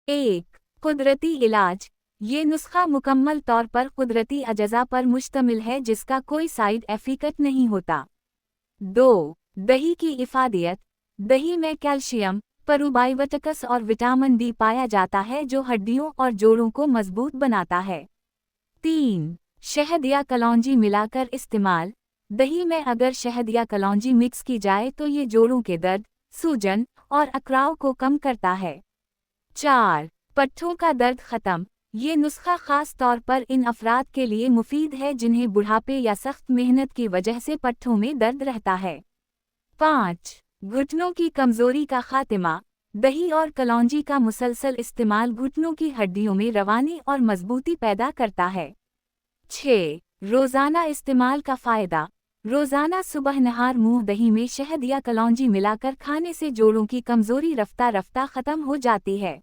एक, कुदरती इलाज। ये नुस्खा मुकम्मल तौर पर कुदरती अजजा पर मुश्तमिल है जिसका कोई साइड इफ़ेक्ट नहीं होता। 2. दही की इफ़ादियत। दही में कैल्शियम, प्रोबायोटिक्स और विटामिन डी पाया जाता है जो हड्डियों और जोड़ों को मजबूत बनाता है। 3. शहद या कलौंजी मिलाकर इस्तेमाल। दही में अगर शहद या कलौंजी मिक्स की जाए तो ये जोड़ों के दर्द, सूजन और अकड़ाव को कम करता है। 4. पट्ठों का दर्द खत्म। ये नुस्खा खास तौर पर इन अफराद के लिए मुफीद है जिन्हें बुढ़ापे या सख्त मेहनत की वजह से पट्ठों में दर्द रहता है। 5. घुटनों की कमजोरी का खात्मा। दही और कलौंजी का मुसलसल इस्तेमाल घुटनों की हड्डियों में रवानी और मजबूती पैदा करता है। 6. रोज़ाना इस्तेमाल का फ़ायदा। रोज़ाना सुबह नहार मुंह दही में शहद या कलौंजी मिलाकर खाने से जोड़ों की कमजोरी रफ्ता रफ्ता ख़त्म हो जाती है।